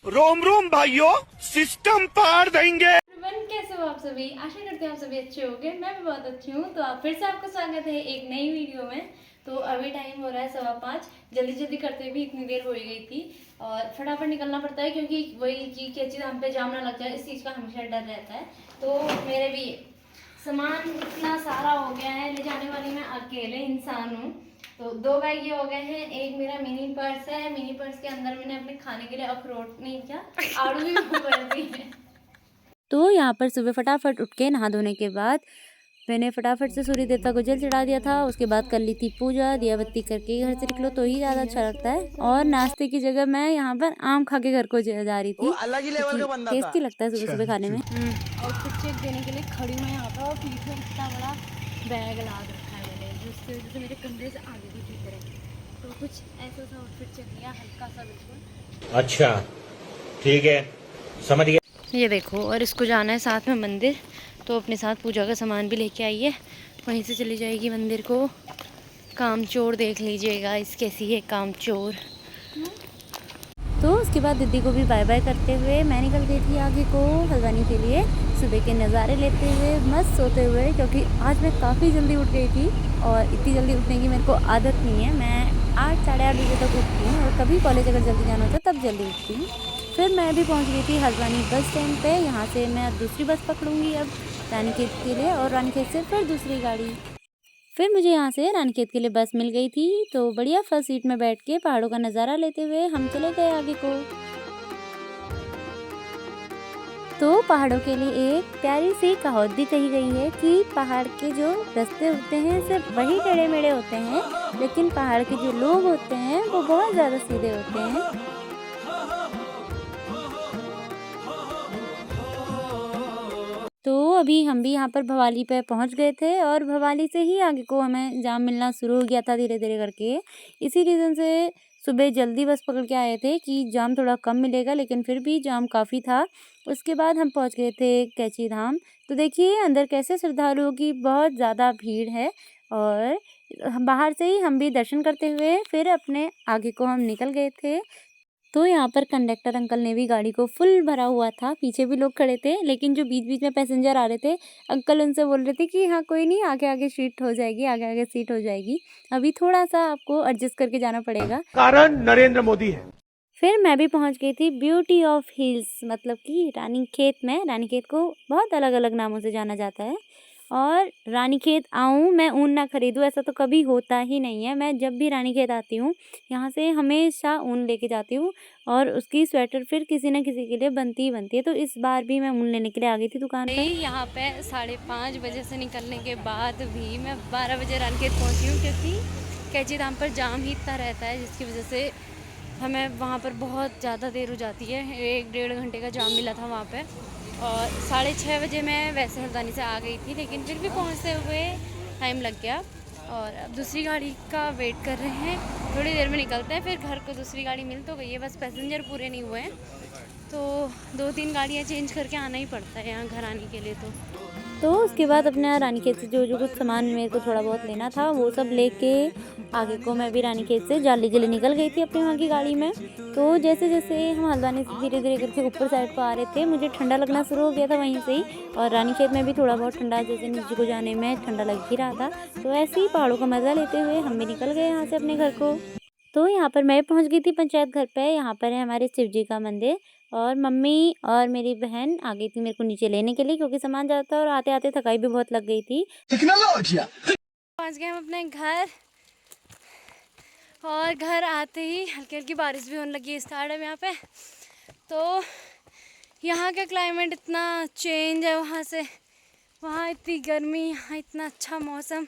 रोम रोम भाइयों, सिस्टम पार देंगे। कैसे हो आप सभी? आशा करते हैं आप सभी अच्छे होंगे। मैं भी बहुत अच्छी हूँ। तो आप फिर से आपका स्वागत है एक नई वीडियो में। तो अभी टाइम हो रहा है 5:15। जल्दी जल्दी करते भी इतनी देर हो ही गई थी और फटाफट निकलना पड़ता है क्योंकि वही कि क्या चीज़ हम पे जाम ना लग जाए, इस चीज़ का हमेशा डर रहता है। तो मेरे भी सामान इतना सारा हो गया है, ले जाने वाली मैं अकेले इंसान हूँ। तो 2 बैग ये हो गए हैं। एक मेरा मिनी पर्स है, मिनी पर्स के अंदर मैंने अपने खाने के लिए अखरोट नहीं क्या आड़ू भी भर दी है। तो यहाँ पर सुबह फटाफट उठ के नहा धोने के बाद मैंने फटाफट से सूर्य देवता को जल चढ़ा दिया था। उसके बाद कर ली थी पूजा, दिया बत्ती करके घर से निकलो तो ही ज़्यादा अच्छा लगता है। और नाश्ते की जगह मैं यहाँ पर आम खा के घर को जा रही थी, अलग ही लेवल का बंदा था। टेस्टी लगता है सुबह सुबह खाने में। और कुछ चेक देने के लिए खड़ी मैं यहाँ पर, और पीठ में इतना बड़ा बैग लाद रखा है मैंने, जिसकी वजह से मेरे कंधे से आगे भी ठीक रहे। तो कुछ ऐसा सा आउटफिट चेक लिया, हल्का सा बिल्कुल। अच्छा ठीक है, समझ गया। ये देखो, और इसको जाना है साथ में मंदिर, तो अपने साथ पूजा का सामान भी लेके आई है। वहीं से चली जाएगी मंदिर को। कामचोर देख लीजिएगा, इस कैसी है कामचोर। तो उसके बाद दीदी को भी बाय बाय करते हुए मैं निकल गई थी आगे को हल्द्वानी के लिए, सुबह के नज़ारे लेते हुए, मस्त सोते हुए, क्योंकि आज मैं काफ़ी जल्दी उठ गई थी। और इतनी जल्दी उठने की मेरे को आदत नहीं है। मैं 8 साढ़े 8 बजे तक उठती हूँ और कभी कॉलेज अगर जल्दी जाना होता है तब जल्दी उठती हूँ। फिर मैं भी पहुँच गई थी हल्द्वानी बस स्टैंड पे। यहाँ से मैं दूसरी बस पकड़ूँगी अब रानीखेत के लिए, और रानीखेत से फिर दूसरी गाड़ी। फिर मुझे यहाँ से रानीखेत के लिए बस मिल गई थी। तो बढ़िया फर्स्ट सीट में बैठ के पहाड़ों का नज़ारा लेते हुए हम चले गए आगे को। तो पहाड़ों के लिए एक प्यारी सी कहावत भी कही गई है कि पहाड़ के जो रास्ते होते हैं सिर्फ वही टेढ़े मेढ़े होते हैं, लेकिन पहाड़ के जो लोग होते हैं वो बहुत ज़्यादा सीधे होते हैं। तो अभी हम भी यहाँ पर भवाली पे पहुँच गए थे, और भवाली से ही आगे को हमें जाम मिलना शुरू हो गया था धीरे धीरे करके। इसी रीज़न से सुबह जल्दी बस पकड़ के आए थे कि जाम थोड़ा कम मिलेगा, लेकिन फिर भी जाम काफ़ी था। उसके बाद हम पहुँच गए थे कैची धाम। तो देखिए अंदर कैसे श्रद्धालुओं की बहुत ज़्यादा भीड़ है, और बाहर से ही हम भी दर्शन करते हुए फिर अपने आगे को हम निकल गए थे। तो यहाँ पर कंडक्टर अंकल ने भी गाड़ी को फुल भरा हुआ था, पीछे भी लोग खड़े थे, लेकिन जो बीच बीच में पैसेंजर आ रहे थे अंकल उनसे बोल रहे थे कि हाँ कोई नहीं, आगे आगे सीट हो जाएगी, आगे आगे सीट हो जाएगी, अभी थोड़ा सा आपको एडजस्ट करके जाना पड़ेगा। कारण नरेंद्र मोदी है। फिर मैं भी पहुंच गई थी ब्यूटी ऑफ हिल्स, मतलब कि रानीखेत में। रानीखेत को बहुत अलग अलग नामों से जाना जाता है, और रानीखेत आऊँ मैं ऊन ना खरीदूँ ऐसा तो कभी होता ही नहीं है। मैं जब भी रानीखेत आती हूँ यहाँ से हमेशा ऊन लेके जाती हूँ, और उसकी स्वेटर फिर किसी न किसी के लिए बनती ही बनती है। तो इस बार भी मैं ऊन लेने के लिए आ गई थी दुकान पे। यहाँ पे 5:30 बजे से निकलने के बाद भी मैं 12 बजे रानीखेत पहुँची हूँ, क्योंकि कैची धाम पर जाम ही इतना रहता है जिसकी वजह से हमें वहाँ पर बहुत ज़्यादा देर हो जाती है। 1-1.5 घंटे का जाम मिला था वहाँ पे, और 6:30 बजे मैं वैसे हल्द्वानी से आ गई थी, लेकिन फिर भी पहुँचते हुए टाइम लग गया। और अब दूसरी गाड़ी का वेट कर रहे हैं, थोड़ी देर में निकलते हैं। फिर घर को दूसरी गाड़ी मिल तो गई है, बस पैसेंजर पूरे नहीं हुए हैं, तो 2-3 गाड़ियाँ चेंज करके आना ही पड़ता है यहाँ घर आने के लिए। तो उसके बाद अपना रानीखेत से जो जो कुछ सामान मेरे को थोड़ा बहुत लेना था वो सब लेके आगे को मैं भी रानीखेत से जाली के लिए निकल गई थी अपनी वहाँ की गाड़ी में। तो जैसे जैसे हम हल्द्वानी से धीरे धीरे करके ऊपर साइड को आ रहे थे, मुझे ठंडा लगना शुरू हो गया था वहीं से ही, और रानीखेत में भी थोड़ा बहुत ठंडा, जैसे नीचे को जाने में ठंडा लग ही रहा था। तो ऐसे ही पहाड़ों का मज़ा लेते हुए हम भी निकल गए यहाँ से अपने घर को। तो यहाँ पर मैं पहुँच गई थी पंचायत घर पे। यहाँ पर है हमारे शिव जी का मंदिर, और मम्मी और मेरी बहन आ गई थी मेरे को नीचे लेने के लिए, क्योंकि सामान ज़्यादा था और आते आते थकाई भी बहुत लग गई थी। पहुँच गए हम अपने घर, और घर आते ही हल्की हल्की बारिश भी होने लगी स्टार्ट है यहाँ पे। तो यहाँ का क्लाइमेट इतना चेंज है वहाँ से, वहाँ इतनी गर्मी, यहाँ इतना अच्छा मौसम।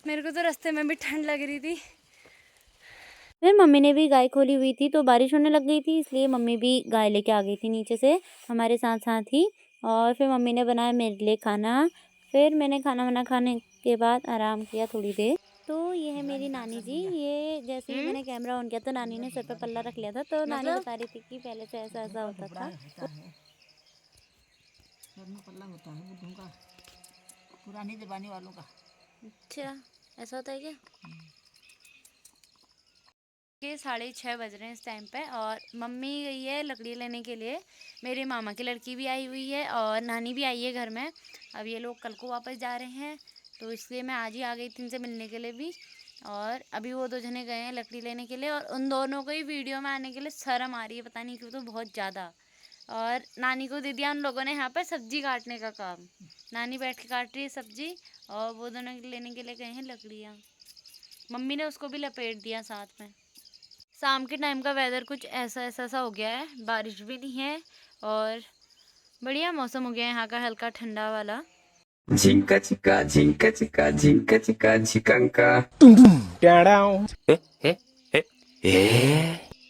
मेरे को तो रास्ते में भी ठंड लग रही थी। फिर मम्मी ने भी गाय खोली हुई थी, तो बारिश होने लग गई थी, इसलिए मम्मी भी गाय लेके आ गई थी नीचे से हमारे साथ साथ ही। और फिर मम्मी ने बनाया मेरे लिए खाना। फिर मैंने खाना वाना खाने के बाद आराम किया थोड़ी देर। तो ये है मेरी नानी जी। ये जैसे ही मैंने कैमरा ऑन किया तो नानी ने सर पे पल्ला रख लिया था, तो नानी बता रही थी कि पहले से ऐसा ऐसा होता था। पल्ला होता है बुद्धों का, पुरानी जमाने वालों का। अच्छा, ऐसा होता है क्या? के 6:30 बज रहे हैं इस टाइम पे और मम्मी गई है लकड़ी लेने के लिए। मेरे मामा की लड़की भी आई हुई है और नानी भी आई है घर में। अब ये लोग कल को वापस जा रहे हैं तो इसलिए मैं आज ही आ गई थी इनसे मिलने के लिए भी। और अभी वो 2 जने गए हैं लकड़ी लेने के लिए और उन दोनों को ही वीडियो में आने के लिए शर्म आ रही है, पता नहीं क्यों तो बहुत ज़्यादा। और नानी को दे दिया उन लोगों ने यहाँ पर सब्जी काटने का काम। नानी बैठ के काट रही है सब्जी और वो दोनों लेने के लिए गए हैं लकड़ियाँ। मम्मी ने उसको भी लपेट दिया साथ में। शाम के टाइम का वेदर कुछ ऐसा सा हो गया है, बारिश भी नहीं है और बढ़िया मौसम हो गया है यहाँ का, हल्का ठंडा वाला। झिंका चिका झिंका चिका झिंका चिका झिकंका।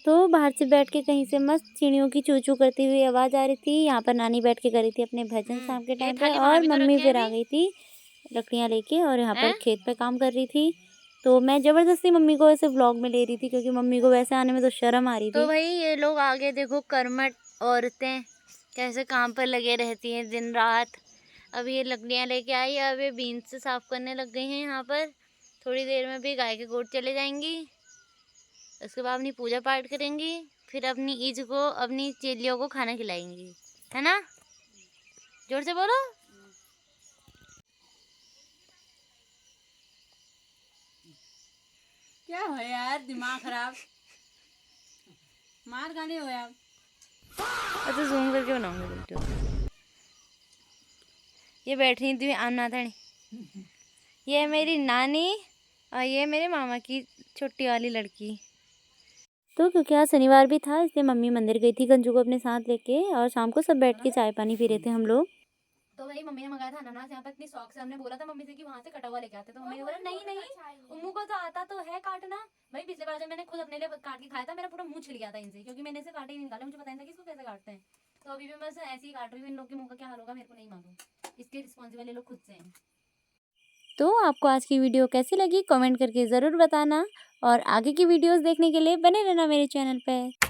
तो बाहर से बैठ के कहीं से मस्त चिड़ियों की चू चू करती हुई आवाज़ आ रही थी। यहाँ पर नानी बैठ के कर रही थी अपने भजन शाम के टाइम पे और मम्मी फिर आ गई थी लकड़ियाँ लेके और यहाँ पर खेत पे काम कर रही थी। तो मैं ज़बरदस्ती मम्मी को ऐसे व्लॉग में ले रही थी क्योंकि मम्मी को वैसे आने में तो शर्म आ रही थी। तो भाई ये लोग आगे देखो, कर्मठ औरतें कैसे काम पर लगे रहती हैं दिन रात। अब ये लकड़ियाँ लेके आई, अब ये बीन्स से साफ़ करने लग गई हैं यहाँ पर। थोड़ी देर में भी गाय के गोठ चले जाएंगी, उसके बाद अपनी पूजा पाठ करेंगी, फिर अपनी ईद को अपनी चेलियों को खाना खिलाएंगी, है ना? जोर से बोलो। क्या हो यार, दिमाग खराब, मार गाने हो यार। अच्छा जूम करके बनाऊंगी वीडियो। ये बैठ रही थी आमना थानी, ये मेरी नानी और ये मेरे मामा की छोटी वाली लड़की। तो क्योंकि आज शनिवार भी था इसलिए मम्मी मंदिर गई थी गंजू को अपने साथ लेके और शाम को सब बैठ के चाय पानी पी रहे थे हम लोग। तो भाई मम्मी ने मंगाया था अनानास यहाँ पर इतनी शौक से। हमने बोला था मम्मी से कि वहाँ से कटा हुआ लेके आते, तो मम्मी ने बोला नहीं नहीं उम्मू को तो आता तो है काटना। भाई पिछले बार जब मैंने खुद अपने लिए काट के खाया था मेरा पूरा मुंह छिल गया था इनसे, क्योंकि मैंने इसे काटे ही नहीं निकाला, मुझे पता नहीं था कि इसको कैसे काटते हैं। तो अभी भी मैं ऐसे ही काट रही हूँ। इन लोग के मुँह का क्या हाल होगा मेरे को नहीं मालूम, इसके रिस्पॉन्सिबल ये लोग खुद से हैं। तो आपको आज की वीडियो कैसी लगी कमेंट करके ज़रूर बताना और आगे की वीडियोस देखने के लिए बने रहना मेरे चैनल पे।